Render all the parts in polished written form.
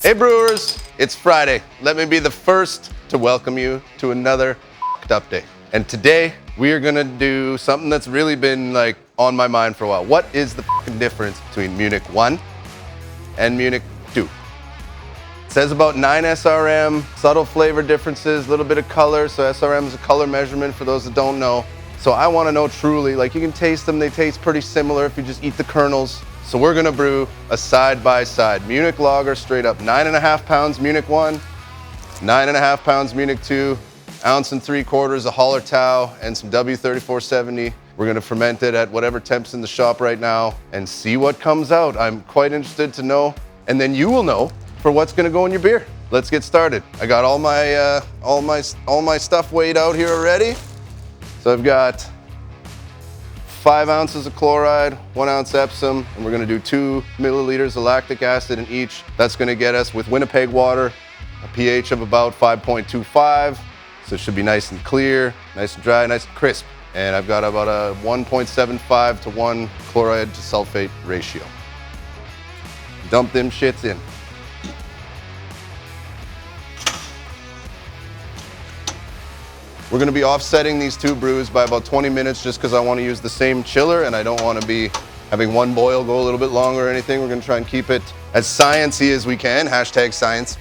Hey Brewers, it's Friday. Let me be the first to welcome you to another up day. And today we are gonna do something that's really been like on my mind for a while. What is the difference between Munich 1 and Munich 2? It says about 9 SRM, subtle flavor differences, a little bit of color. So SRM is a color measurement for those that don't know. So I wanna know truly, like you can taste them, they taste pretty similar if you just eat the kernels. So we're gonna brew a side-by-side Munich lager straight up, 9.5 pounds Munich 1, 9.5 pounds Munich 2, ounce and 3/4 of Hallertau and some W3470. We're gonna ferment it at whatever temp's in the shop right now and see what comes out. I'm quite interested to know, and then you will know for what's gonna go in your beer. Let's get started. I got all my stuff weighed out here already. So I've got 5 ounces of chloride, 1 ounce Epsom, and we're gonna do 2 milliliters of lactic acid in each. That's gonna get us with Winnipeg water, a pH of about 5.25. So it should be nice and clear, nice and dry, nice and crisp. And I've got about a 1.75 to 1 chloride to sulfate ratio. Dump them shits in. We're gonna be offsetting these 2 brews by about 20 minutes just because I wanna use the same chiller and I don't wanna be having one boil go a little bit longer or anything. We're gonna try and keep it as sciencey as we can, hashtag science.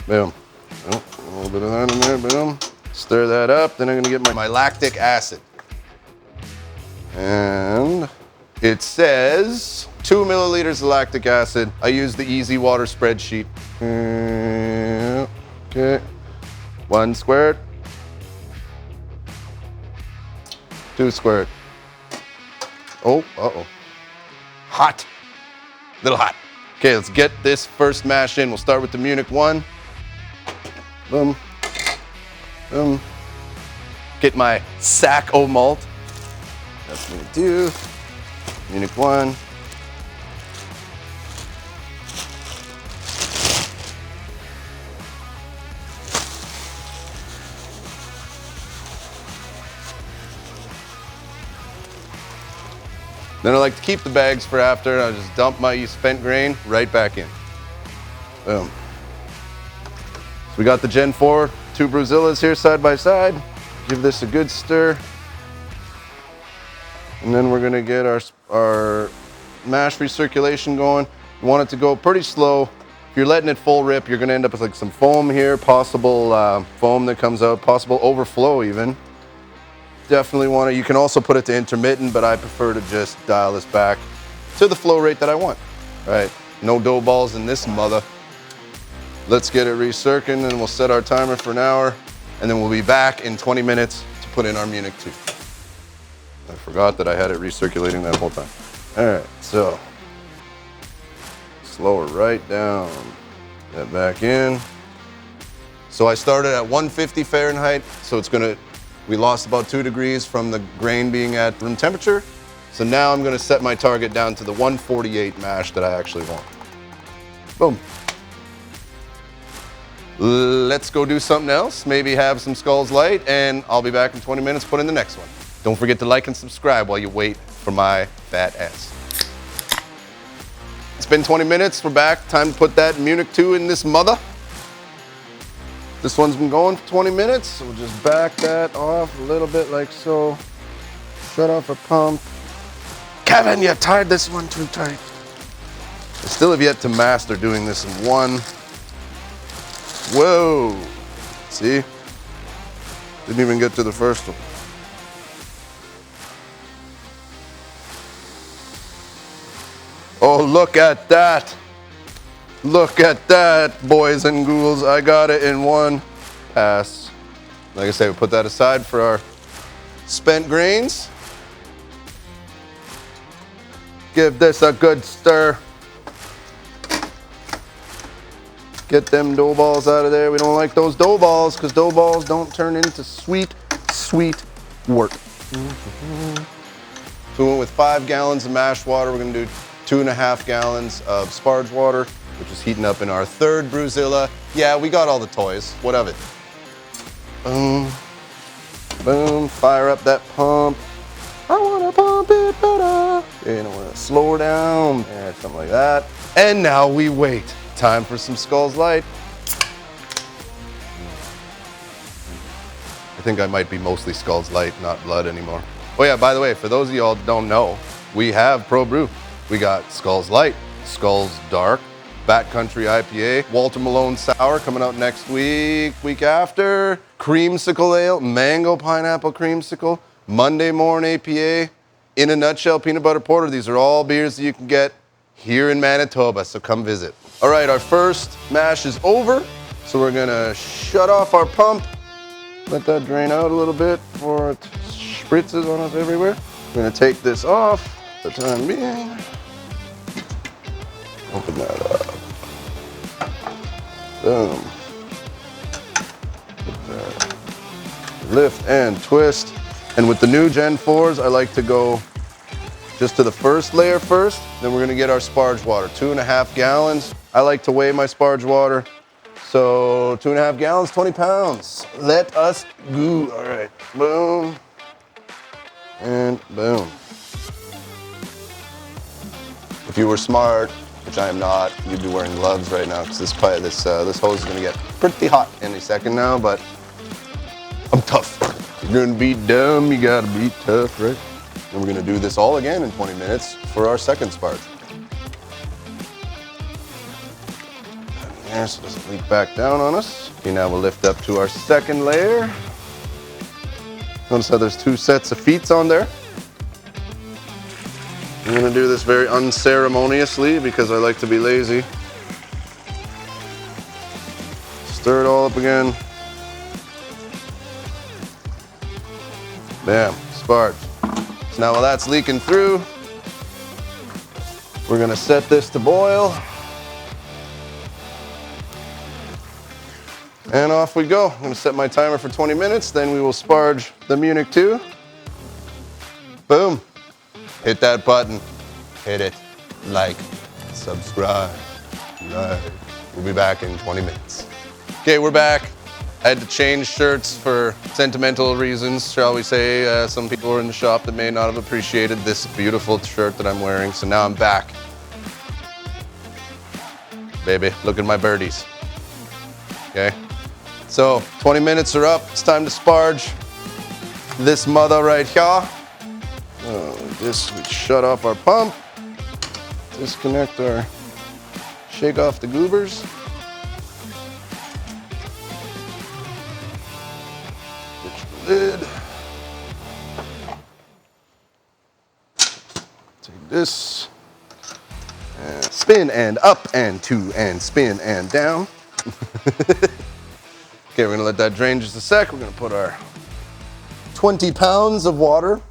Boom. Oh, a little bit of that in there, boom. Stir that up, then I'm gonna get my lactic acid. And it says 2 milliliters of lactic acid. I use the Easy Water spreadsheet. Okay, 1 squared. 2 squared. Oh, uh-oh. Hot. Little hot. Okay, let's get this first mash in. We'll start with the Munich 1. Boom. Boom. Get my sack o' malt. That's what I'm gonna do. Munich 1. Then I like to keep the bags for after, and I just dump my spent grain right back in. Boom. So we got the Gen 4, 2 Brewzillas here side by side. Give this a good stir. And then we're gonna get our mash recirculation going. You want it to go pretty slow. If you're letting it full rip, you're gonna end up with like some foam here, possible foam that comes out, possible overflow even. Definitely want to, you can also put it to intermittent, but I prefer to just dial this back to the flow rate that I want. All right, no dough balls in this mother. Let's get it recircing and we'll set our timer for an hour and then we'll be back in 20 minutes to put in our Munich 2. I forgot that I had it recirculating that whole time. All right, so slow it right down, that back in. So I started at 150 Fahrenheit, so it's gonna, we lost about 2 degrees from the grain being at room temperature. So now I'm gonna set my target down to the 148 mash that I actually want. Boom. Let's go do something else. Maybe have some Skulls Light and I'll be back in 20 minutes, put in the next one. Don't forget to like and subscribe while you wait for my fat ass. It's been 20 minutes, we're back. Time to put that Munich 2 in this mother. This one's been going for 20 minutes, so we'll just back that off a little bit like so. Shut off our pump. Kevin, you tied this one too tight. I still have yet to master doing this in one. Whoa, see? Didn't even get to the first one. Oh, look at that. Look at that, boys and ghouls. I got it in one pass. Like I say, we put that aside for our spent grains. Give this a good stir. Get them dough balls out of there. We don't like those dough balls because dough balls don't turn into sweet, sweet work. So we went with 5 gallons of mashed water. We're gonna do 2.5 gallons of sparge water, which is heating up in our 3rd Brewzilla. Yeah, we got all the toys. What of it? Boom, boom, fire up that pump. I wanna pump it better. And I wanna slow her down, and something like that. And now we wait. Time for some Skulls Light. I think I might be mostly Skulls Light, not Blood anymore. Oh yeah, by the way, for those of y'all that don't know, we have Pro Brew. We got Skulls Light, Skulls Dark, Backcountry IPA, Walter Malone Sour coming out next week after, Creamsicle Ale, Mango Pineapple Creamsicle, Monday Morn APA, In a Nutshell Peanut Butter Porter. These are all beers that you can get here in Manitoba, so come visit. All right, our first mash is over, so we're gonna shut off our pump, let that drain out a little bit before it spritzes on us everywhere. We're gonna take this off for the time being. Open that up. Boom. Lift and twist. And with the new Gen 4s, I like to go just to the first layer first. Then we're gonna get our sparge water, 2.5 gallons. I like to weigh my sparge water. So 2.5 gallons, 20 pounds. Let us go. All right, boom, and boom. If you were smart, which I am not, you'd be wearing gloves right now because this hose is gonna get pretty hot any second now, but I'm tough. If you're gonna be dumb, you gotta be tough, right? And we're gonna do this all again in 20 minutes for our second sparge. There, so it doesn't leak back down on us. Okay, now we'll lift up to our second layer. Notice how there's 2 sets of feet on there. I'm gonna do this very unceremoniously because I like to be lazy. Stir it all up again. Bam, sparge. So now while that's leaking through, we're gonna set this to boil. And off we go. I'm gonna set my timer for 20 minutes, then we will sparge the Munich 2. Boom. Hit that button, hit it, like, subscribe, like. We'll be back in 20 minutes. Okay, we're back. I had to change shirts for sentimental reasons, shall we say. Some people were in the shop that may not have appreciated this beautiful shirt that I'm wearing, so now I'm back. Baby, look at my birdies. Okay, so 20 minutes are up. It's time to sparge this mother right here. This, we shut off our pump, disconnect our, shake off the goobers. Get your lid. Take this, and spin and up and 2 and spin and down. Okay, we're gonna let that drain just a sec. We're gonna put our 20 pounds of water.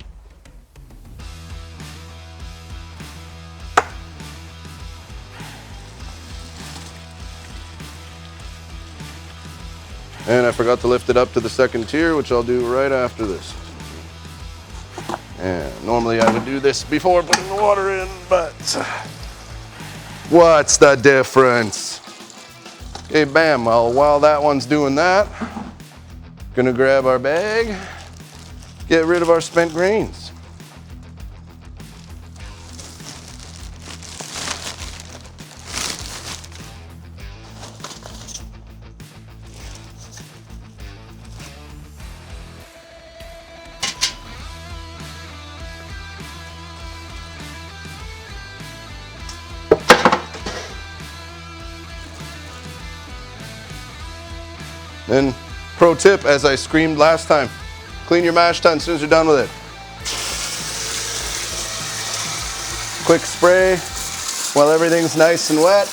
And I forgot to lift it up to the second tier, which I'll do right after this. And normally I would do this before putting the water in, but what's the difference? Okay, bam, well, while that one's doing that, gonna grab our bag, get rid of our spent grains. Then, pro tip, as I screamed last time, clean your mash tun as soon as you're done with it. Quick spray while everything's nice and wet.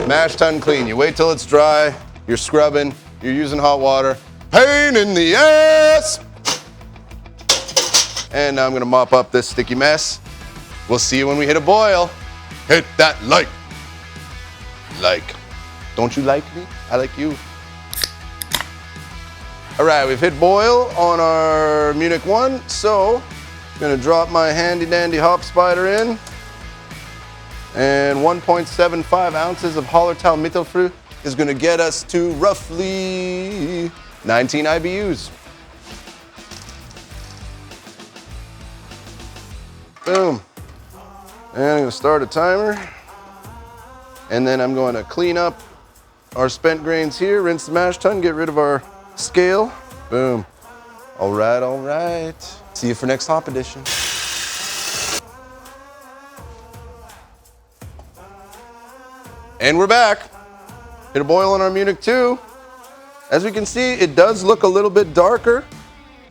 Mash tun clean. You wait till it's dry, you're scrubbing, you're using hot water. Pain in the ass! And now I'm gonna mop up this sticky mess. We'll see you when we hit a boil. Hit that like. Like. Don't you like me? I like you. All right, we've hit boil on our Munich 1, so I'm gonna drop my handy dandy hop spider in. And 1.75 ounces of Hallertau Mittelfrüh is gonna get us to roughly 19 IBUs. Boom. And I'm gonna start a timer. And then I'm going to clean up our spent grains here, rinse the mash tun, get rid of our scale. Boom. All right, all right. See you for next hop edition. And we're back. Hit a boil on our Munich 2. As we can see, it does look a little bit darker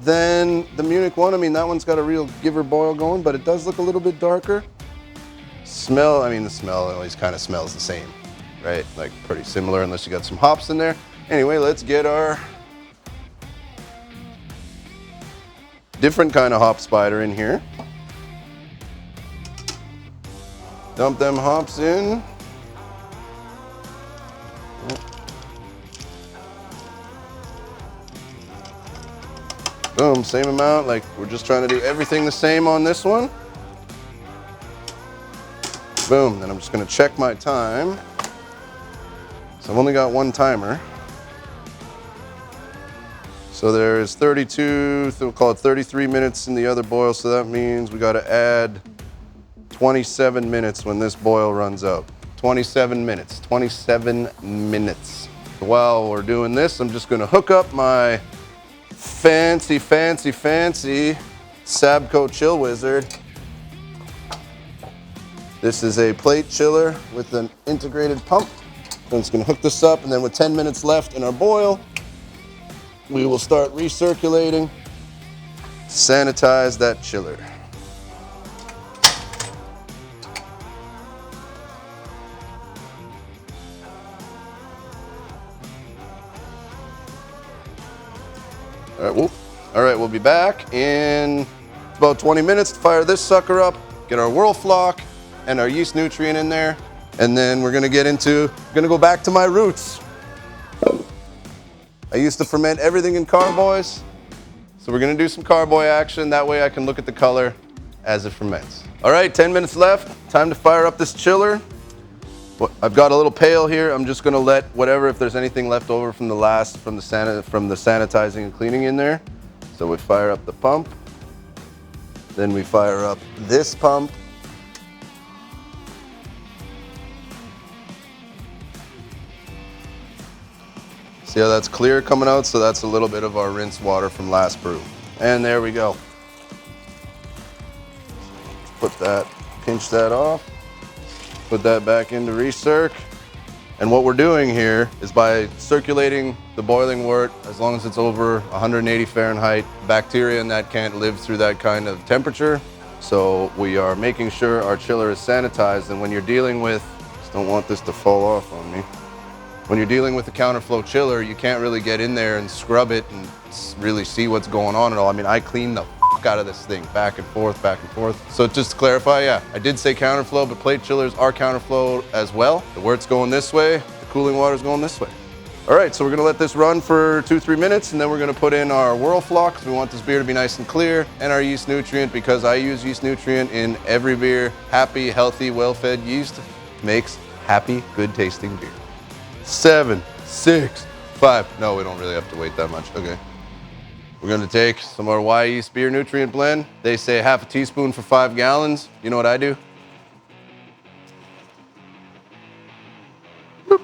than the Munich 1. I mean, that one's got a real giver boil going, but it does look a little bit darker. Smell, I mean, the smell always kind of smells the same, right? Like pretty similar unless you got some hops in there. Anyway, let's get our different kind of hop spider in here. Dump them hops in. Boom, same amount, like we're just trying to do everything the same on this one. Boom, then I'm just gonna check my time. So I've only got one timer. So there's 32, so we'll call it 33 minutes in the other boil, so that means we gotta add 27 minutes when this boil runs out. 27 minutes, 27 minutes. While we're doing this, I'm just gonna hook up my fancy Sabco Chill Wizard. This is a plate chiller with an integrated pump. I'm just gonna hook this up, and then with 10 minutes left in our boil, we will start recirculating, sanitize that chiller. All right, we'll be back in about 20 minutes to fire this sucker up, get our whirl flock and our yeast nutrient in there, and then we're gonna go back to my roots. I used to ferment everything in carboys, so we're gonna do some carboy action. That way I can look at the color as it ferments. All right, 10 minutes left. Time to fire up this chiller. I've got a little pail here. I'm just gonna let whatever, if there's anything left over from the sanitizing and cleaning in there. So we fire up the pump. Then we fire up this pump. See how that's clear coming out? So that's a little bit of our rinse water from last brew. And there we go. Put that, pinch that off. Put that back into recirc. And what we're doing here is by circulating the boiling wort, as long as it's over 180 Fahrenheit, bacteria in that can't live through that kind of temperature. So we are making sure our chiller is sanitized. And when you're dealing with, just don't want this to fall off on me. When you're dealing with a counterflow chiller, you can't really get in there and scrub it and really see what's going on at all. I mean, I clean the f out of this thing back and forth. So just to clarify, yeah, I did say counterflow, but plate chillers are counterflow as well. The wort's going this way, the cooling water's going this way. All right, so we're gonna let this run for 2-3 minutes, and then we're gonna put in our whirl flock, because we want this beer to be nice and clear, and our yeast nutrient, because I use yeast nutrient in every beer. Happy, healthy, well-fed yeast makes happy, good tasting beer. 7, 6, 5. No, we don't really have to wait that much. Okay. We're gonna take some of our Y yeast beer nutrient blend. They say half a teaspoon for 5 gallons. You know what I do? Boop.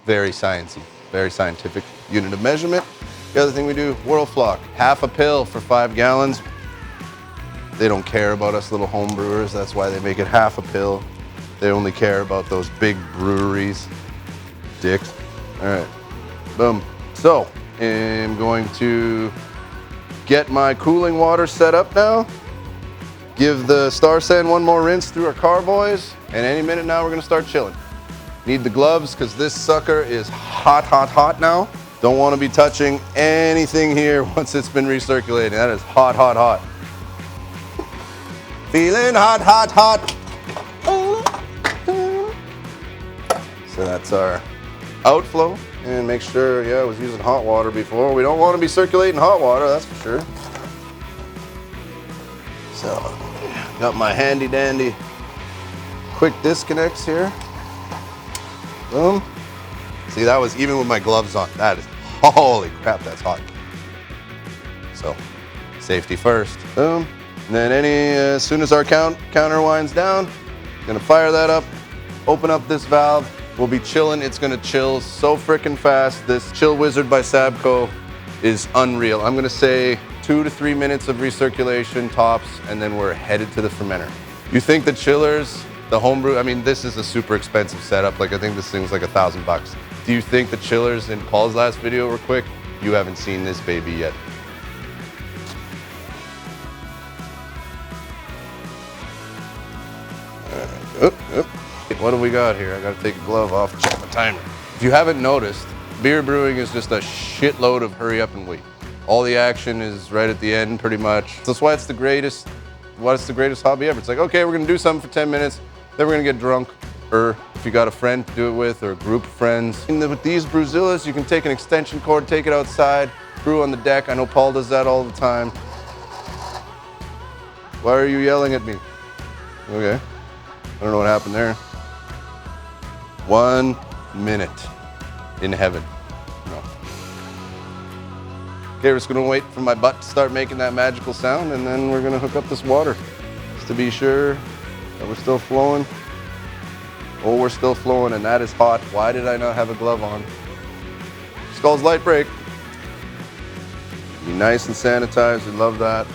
Very sciencey, very scientific unit of measurement. The other thing we do, whirl flock, half a pill for 5 gallons. They don't care about us little home brewers. That's why they make it half a pill. They only care about those big breweries. Dicks. All right, boom. So I'm going to get my cooling water set up now. Give the Star Sand one more rinse through our carboys, and any minute now we're gonna start chilling. Need the gloves because this sucker is hot now. Don't want to be touching anything here once it's been recirculating. That is hot. Feeling hot. So that's our outflow, and make sure, yeah, I was using hot water before. We don't want to be circulating hot water, that's for sure. So, got my handy dandy quick disconnects here. Boom. See, that was even with my gloves on. That is, holy crap, that's hot. So, safety first. Boom. And then as soon as our counter winds down, gonna fire that up, open up this valve. We'll be chilling. It's gonna chill so freaking fast. This Chill Wizard by Sabco is unreal. I'm gonna say 2 to 3 minutes of recirculation tops, and then we're headed to the fermenter. You think the chillers, the homebrew, I mean, this is a super expensive setup. Like, I think this thing's like $1,000. Do you think the chillers in Paul's last video were quick? You haven't seen this baby yet. What do we got here? I gotta take a glove off and check my timer. If you haven't noticed, beer brewing is just a shitload of hurry up and wait. All the action is right at the end, pretty much. That's why it's the greatest hobby ever. It's like, okay, we're gonna do something for 10 minutes, then we're gonna get drunk, or if you got a friend to do it with, or a group of friends. And with these Brewzillas, you can take an extension cord, take it outside, brew on the deck. I know Paul does that all the time. Why are you yelling at me? Okay, I don't know what happened there. 1 minute in heaven. No. Okay, we're just gonna wait for my butt to start making that magical sound, and then we're gonna hook up this water just to be sure that we're still flowing. Oh, we're still flowing, and that is hot. Why did I not have a glove on? Skull's light break. Be nice and sanitized. We love that.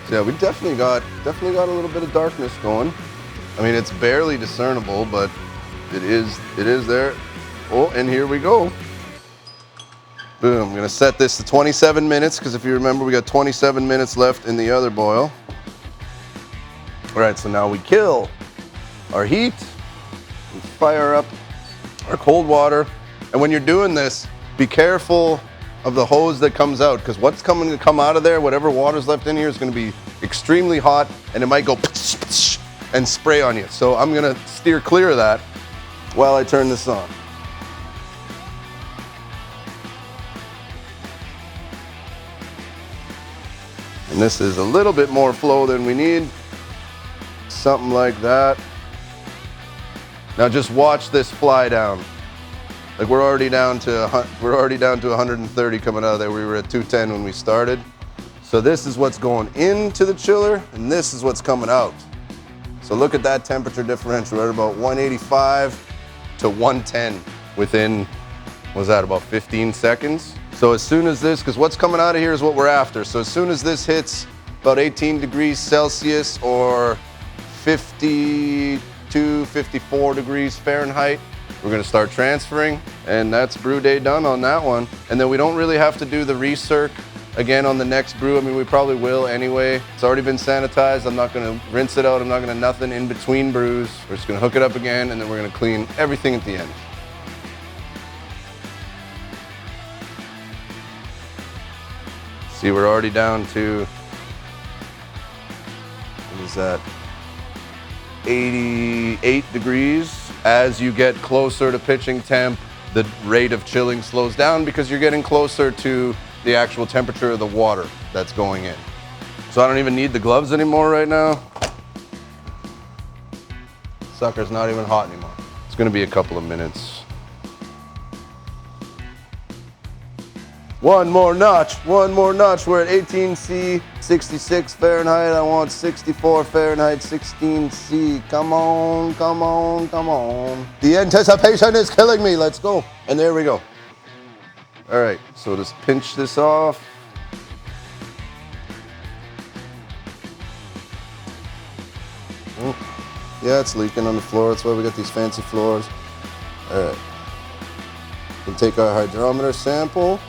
So yeah, we definitely got a little bit of darkness going. I mean, it's barely discernible, but it is there. Oh, and here we go. Boom, I'm gonna set this to 27 minutes, because if you remember, we got 27 minutes left in the other boil. All right, so now we kill our heat, we fire up our cold water. And when you're doing this, be careful of the hose that comes out, because what's coming to come out of there, whatever water's left in here, is gonna be extremely hot, and it might go and spray on you. So I'm gonna steer clear of that while I turn this on. And this is a little bit more flow than we need. Something like that. Now just watch this fly down. Like we're already down to 130 coming out of there. We were at 210 when we started. So this is what's going into the chiller, and this is what's coming out. So look at that temperature differential, right about 185 to 110 within, what was that, about 15 seconds? So as soon as this, because what's coming out of here is what we're after. So as soon as this hits about 18 degrees Celsius or 52, 54 degrees Fahrenheit, we're gonna start transferring, and that's brew day done on that one. And then we don't really have to do the recirc again on the next brew. I mean, we probably will anyway. It's already been sanitized. I'm not gonna rinse it out. I'm not gonna nothing in between brews. We're just gonna hook it up again, and then we're gonna clean everything at the end. See, we're already down to, what is that, 88 degrees. As you get closer to pitching temp, the rate of chilling slows down because you're getting closer to the actual temperature of the water that's going in. So I don't even need the gloves anymore right now. Sucker's not even hot anymore. It's gonna be a couple of minutes. One more notch. We're at 18C, 66 Fahrenheit. I want 64 Fahrenheit, 16C. Come on, come on, come on. The anticipation is killing me. Let's go. And there we go. All right, so just pinch this off. Oh, yeah, it's leaking on the floor. That's why we got these fancy floors. All right. We'll take our hydrometer sample.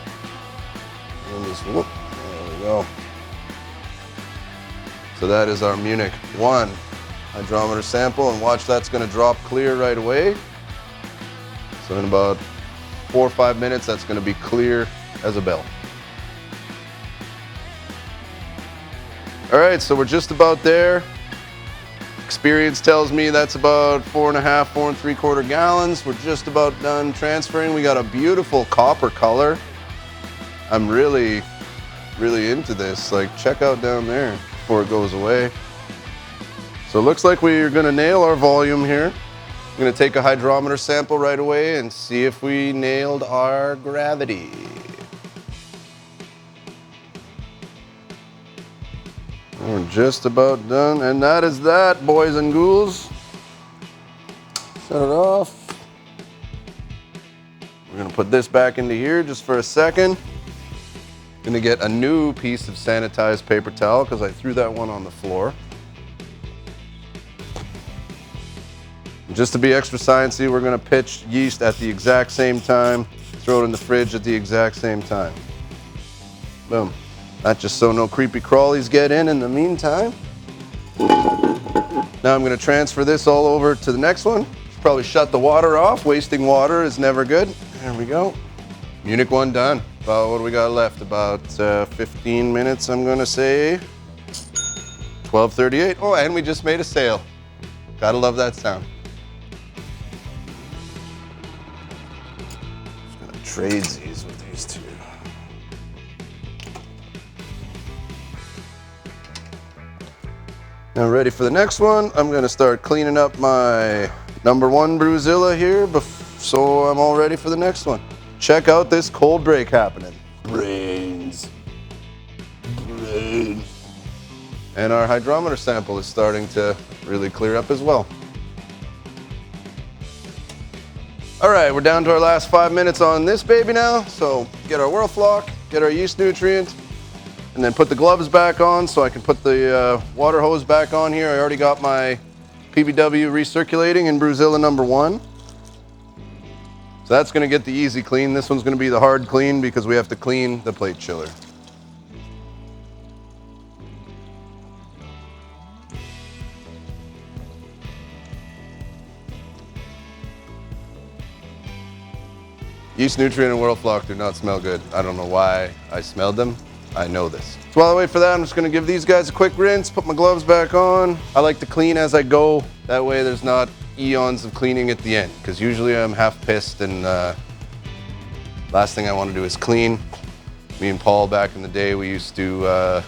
And just whoop, there we go. So that is our Munich 1 hydrometer sample, and watch, that's gonna drop clear right away. So in about 4 or 5 minutes, that's gonna be clear as a bell. All right, so we're just about there. Experience tells me that's about 4.5, 4 3/4 gallons. We're just about done transferring. We got a beautiful copper color. I'm really into this. Like, check out down there before it goes away. So it looks like we're gonna nail our volume here. I'm gonna take a hydrometer sample right away and see if we nailed our gravity. We're just about done, and that is that, boys and ghouls. Set it off. We're gonna put this back into here just for a second. Gonna get a new piece of sanitized paper towel because I threw that one on the floor. Just to be extra sciencey, we're gonna pitch yeast at the exact same time, throw it in the fridge at the exact same time. Boom. Not just so no creepy crawlies get in the meantime. Now I'm gonna transfer this all over to the next one. Probably shut the water off. Wasting water is never good. There we go. Munich one done. About what do we got left? About 15 minutes, I'm gonna say. 12:38. Oh, and we just made a sale. Gotta love that sound. Just gonna trade these with these two. Now ready for the next one. I'm gonna start cleaning up my #1 Brewzilla here, so I'm all ready for the next one. Check out this cold break happening. Brains. And our hydrometer sample is starting to really clear up as well. All right, we're down to our last 5 minutes on this baby now. So get our whirl flock, get our yeast nutrient, and then put the gloves back on so I can put the water hose back on here. I already got my PBW recirculating in Brewzilla #1. So that's gonna get the easy clean. This one's gonna be the hard clean because we have to clean the plate chiller. Yeast nutrient and whirl flock do not smell good. I don't know why I smelled them. I know this. So while I wait for that, I'm just gonna give these guys a quick rinse, put my gloves back on. I like to clean as I go. That way there's not eons of cleaning at the end, because usually I'm half pissed and last thing I want to do is clean. Me and Paul back in the day, we used to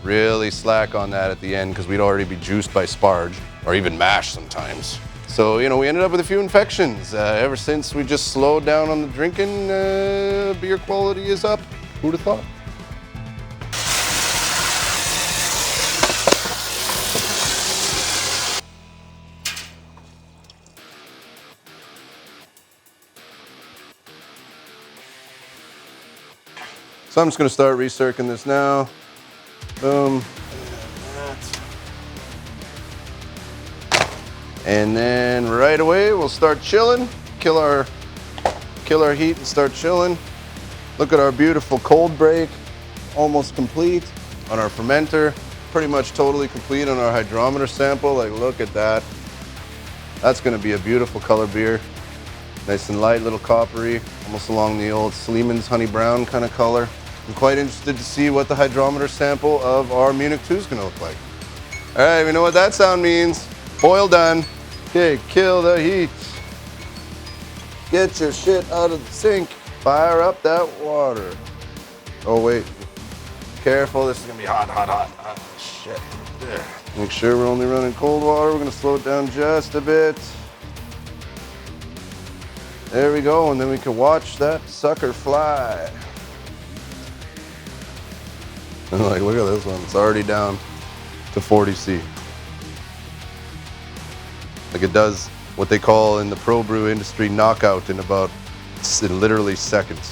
really slack on that at the end because we'd already be juiced by sparge or even mash sometimes. So, you know, we ended up with a few infections. Ever since we just slowed down on the drinking, beer quality is up. Who'd have thought? So I'm just gonna start recircling this now. Boom. And then right away we'll start chilling. Kill our heat and start chilling. Look at our beautiful cold break, almost complete on our fermenter. Pretty much totally complete on our hydrometer sample. Like, look at that. That's gonna be a beautiful color beer. Nice and light, little coppery, almost along the old Sleeman's honey brown kind of color. I'm quite interested to see what the hydrometer sample of our Munich 2 is gonna look like. All right, we know what that sound means. Boil done. Okay, kill the heat. Get your shit out of the sink. Fire up that water. Oh wait, careful, this is gonna be hot, hot, hot, hot. Shit. There. Make sure we're only running cold water. We're gonna slow it down just a bit. There we go, and then we can watch that sucker fly. And like, look at this one. It's already down to 40°C. Like, it does what they call in the pro brew industry knockout in literally seconds.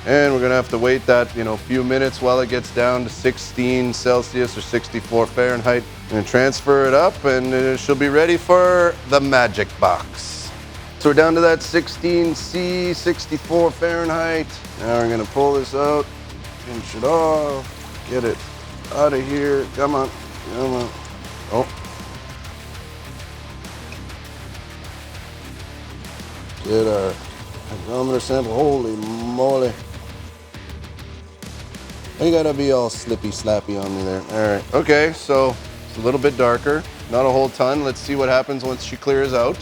And we're gonna have to wait that, few minutes while it gets down to 16 Celsius or 64 Fahrenheit. I'm gonna transfer it up and she'll be ready for the magic box. So we're down to that 16°C, 64 Fahrenheit. Now we're gonna pull this out, pinch it off, get it out of here. Come on, come on. Oh. Get our hydrometer sample. Holy moly. You gotta be all slippy slappy on me there. All right, okay, so it's a little bit darker, not a whole ton. Let's see what happens once she clears out.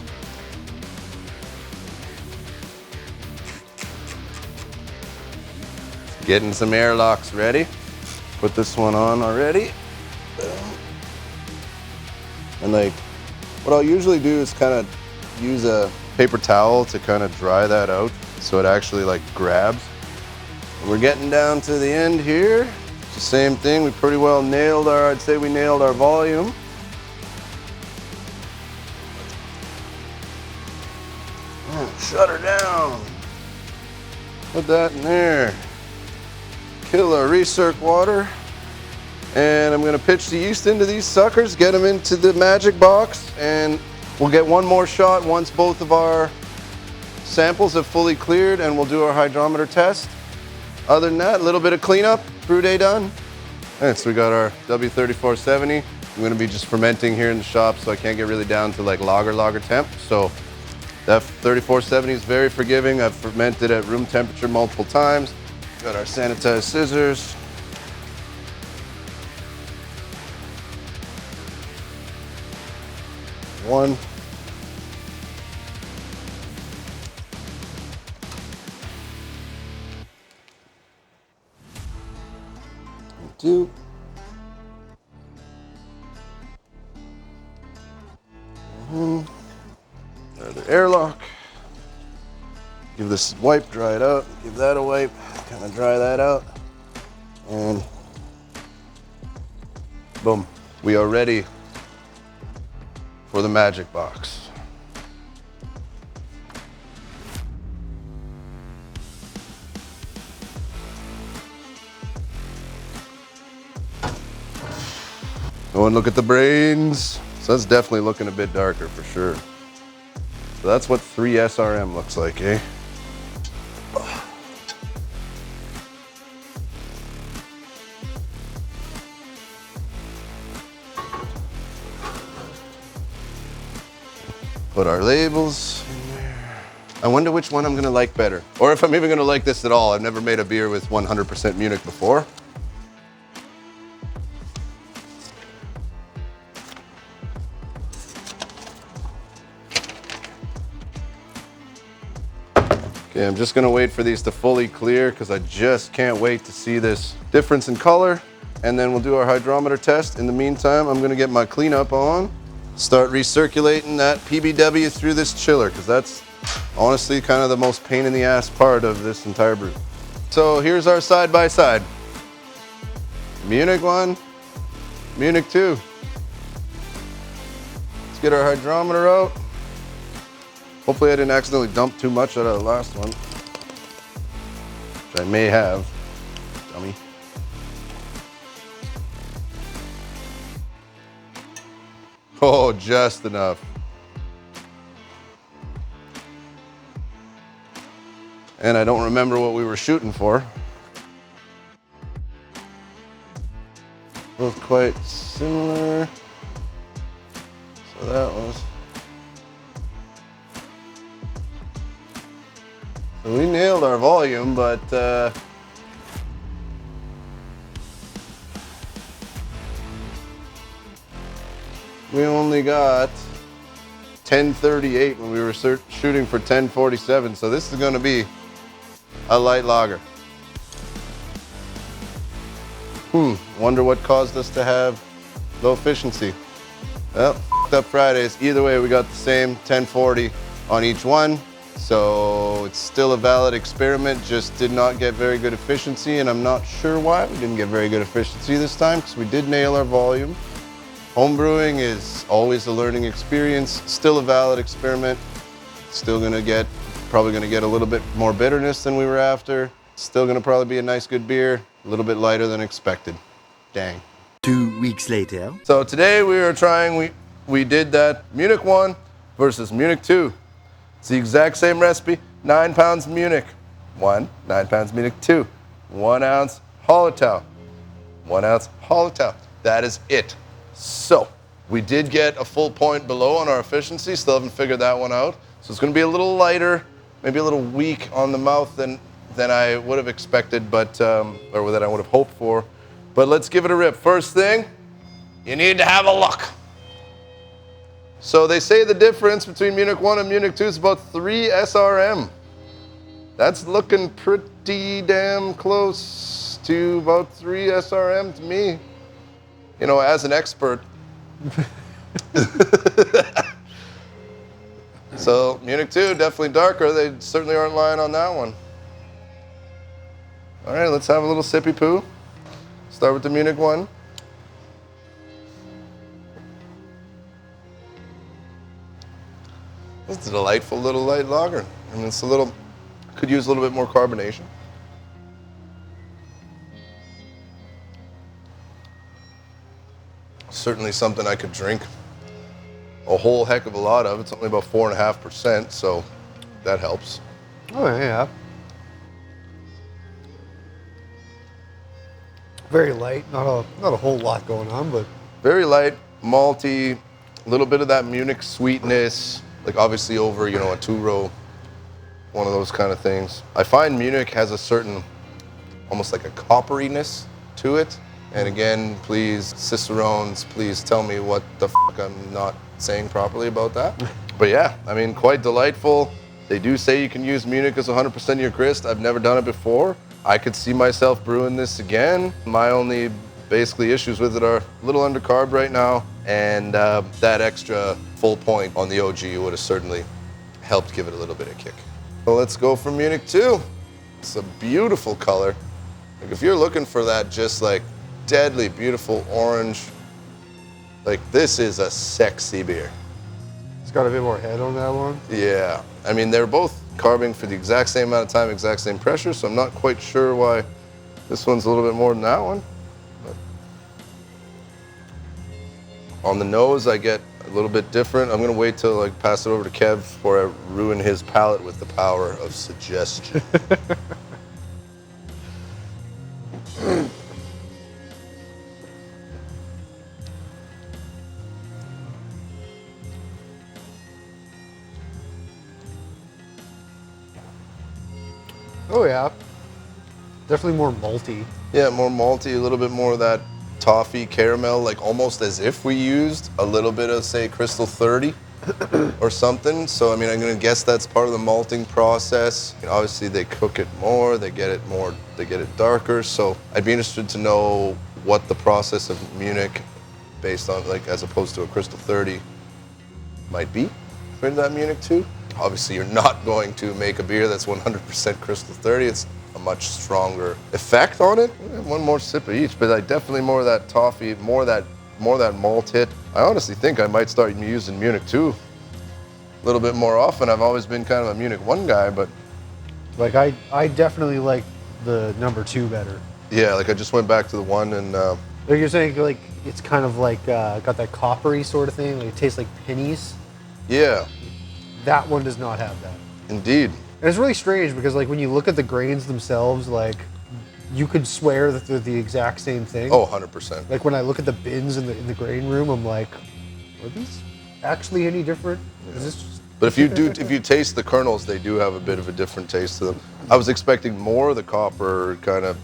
Getting some airlocks ready. Put this one on already. And like, what I'll usually do is kind of use a paper towel to kind of dry that out so it actually like grabs. We're getting down to the end here. the same thing. We pretty well nailed our, I'd say we nailed our volume. Shut her down. Put that in there. Kill our recirc water. And I'm gonna pitch the yeast into these suckers, get them into the magic box, and we'll get one more shot once both of our samples have fully cleared, and we'll do our hydrometer test. Other than that, a little bit of cleanup, brew day done. And so we got our W3470. I'm gonna be just fermenting here in the shop, so I can't get really down to like lager temp. So that 3470 is very forgiving. I've fermented at room temperature multiple times. Got our sanitized scissors. One. Two. Another airlock. Give this a wipe, dry it out. Give that a wipe, kind of dry that out. And boom, we are ready for the magic box. Go and look at the brains. So that's definitely looking a bit darker for sure. So that's what 3 SRM looks like, eh? Put our labels in there. I wonder which one I'm gonna like better. Or if I'm even gonna like this at all. I've never made a beer with 100% Munich before. Okay, I'm just gonna wait for these to fully clear because I just can't wait to see this difference in color. And then we'll do our hydrometer test. In the meantime, I'm gonna get my cleanup on. Start recirculating that PBW through this chiller because that's honestly kind of the most pain in the ass part of this entire brew. So here's our side by side. Munich 1, Munich 2. Let's get our hydrometer out. Hopefully I didn't accidentally dump too much out of the last one, which I may have, dummy. Oh, just enough. And I don't remember what we were shooting for. Both quite similar. So that was. So we nailed our volume, but we only got 1038 when we were shooting for 1047. So this is going to be a light lager. Wonder what caused us to have low efficiency. Well, f***ed up Fridays. Either way, we got the same 1040 on each one. So it's still a valid experiment, just did not get very good efficiency, and I'm not sure why we didn't get very good efficiency this time, because we did nail our volume. Homebrewing is always a learning experience, still a valid experiment. Still probably gonna get a little bit more bitterness than we were after. Still gonna probably be a nice good beer, a little bit lighter than expected. Dang. 2 weeks later. So today we are trying, we did that Munich 1 versus Munich 2. It's the exact same recipe, 9 pounds Munich 1, 9 pounds Munich 2, 1 ounce Hallertau, 1 ounce Hallertau. That is it. So we did get a full point below on our efficiency, still haven't figured that one out. So it's gonna be a little lighter, maybe a little weak on the mouth than I would have expected, but, or that I would have hoped for. But let's give it a rip. First thing, you need to have a look. So they say the difference between Munich 1 and Munich 2 is about 3 SRM. That's looking pretty damn close to about 3 SRM to me. You know, as an expert. So Munich 2, definitely darker. They certainly aren't lying on that one. All right, let's have a little sippy poo. Start with the Munich one. It's a delightful little light lager. I mean, it's a little, could use a little bit more carbonation. Certainly something I could drink a whole heck of a lot of. It's only about 4.5%, so that helps. Oh, yeah. Very light, not a whole lot going on, but Very light, malty, a little bit of that Munich sweetness, like obviously over, you know, a two-row, one of those kind of things. I find Munich has a certain, almost like a copperiness to it. And again, please, Cicerones, please tell me what the fuck I'm not saying properly about that. But yeah, I mean, quite delightful. They do say you can use Munich as 100% of your grist. I've never done it before. I could see myself brewing this again. My only basically issues with it are a little undercarb right now, and that extra full point on the OG would have certainly helped give it a little bit of kick. Well, let's go for Munich 2. It's a beautiful color. Like if you're looking for that just like deadly beautiful orange, like this is a sexy beer. it's got a bit more head on that one. Yeah, I mean they're both carbing for the exact same amount of time, exact same pressure, so I'm not quite sure why this one's a little bit more than that one. But on the nose, I get a little bit different. I'm gonna wait till like pass it over to Kev before I ruin his palate with the power of suggestion. Oh yeah, definitely more malty. Yeah, more malty, a little bit more of that toffee caramel, like almost as if we used a little bit of, say, Crystal 30 or something. So, I mean, I'm gonna guess that's part of the malting process. And obviously, they cook it more, they get it darker. So, I'd be interested to know what the process of Munich, based on, like, as opposed to a Crystal 30, might be for that Munich 2. Obviously, you're not going to make a beer that's 100% Crystal 30. It's a much stronger effect on it. One more sip of each, but like definitely more of that toffee, more of that malt hit. I honestly think I might start using Munich 2 a little bit more often. I've always been kind of a Munich 1 guy, but Like I definitely like the number 2 better. yeah, like I just went back to the 1 and Like you're saying, like it's kind of like got that coppery sort of thing. Like it tastes like pennies. yeah, That one does not have that. indeed. And it's really strange because like when you look at the grains themselves, like you could swear that they're the exact same thing. Oh, 100%. Like when I look at the bins in the grain room, I'm like, are these actually any different? Is this just... But if you taste the kernels, they do have a bit of a different taste to them. I was expecting more of the copper kind of,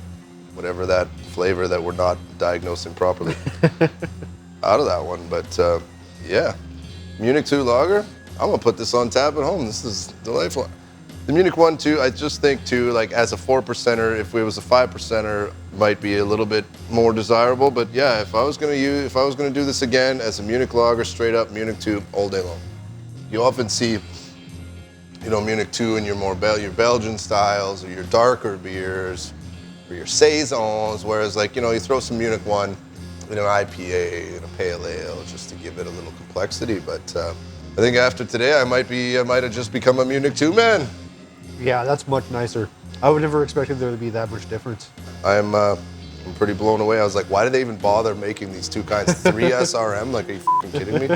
whatever that flavor that we're not diagnosing properly out of that one. But yeah, Munich 2 lager. I'm gonna put this on tap at home. This is delightful. The Munich 1 too, I just think too, like as a 4%er, if it was a 5%er, might be a little bit more desirable. But yeah, if I was gonna do this again as a Munich lager, straight up Munich 2 all day long. You often see, you know, Munich 2 in your your Belgian styles or your darker beers or your saisons, whereas like, you know, you throw some Munich 1 in an IPA and a pale ale just to give it a little complexity. But I think after today, I might have just become a Munich 2 man. Yeah, that's much nicer. I would never expected there to be that much difference. I'm pretty blown away. I was like, why did they even bother making these two kinds? 3 SRM? Like, are you fucking kidding me?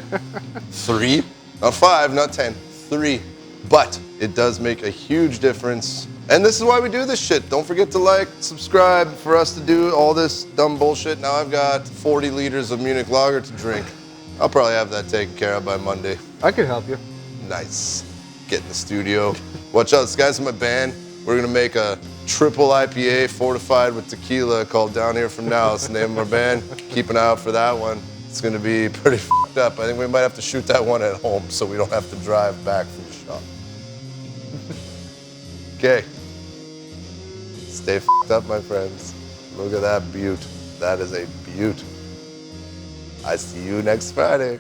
3? Not 5, not 10. 3. But it does make a huge difference. And this is why we do this shit. Don't forget to like, subscribe for us to do all this dumb bullshit. Now I've got 40 liters of Munich lager to drink. I'll probably have that taken care of by Monday. I could help you. Nice. Get in the studio. Watch out, this guy's in my band. We're gonna make a triple IPA fortified with tequila called Down Here From Now. It's the name of our band. Keep an eye out for that one. It's gonna be pretty f***ed up. I think we might have to shoot that one at home so we don't have to drive back from the shop. Okay. Stay f***ed up, my friends. Look at that beaut. That is a beaut. I see you next Friday.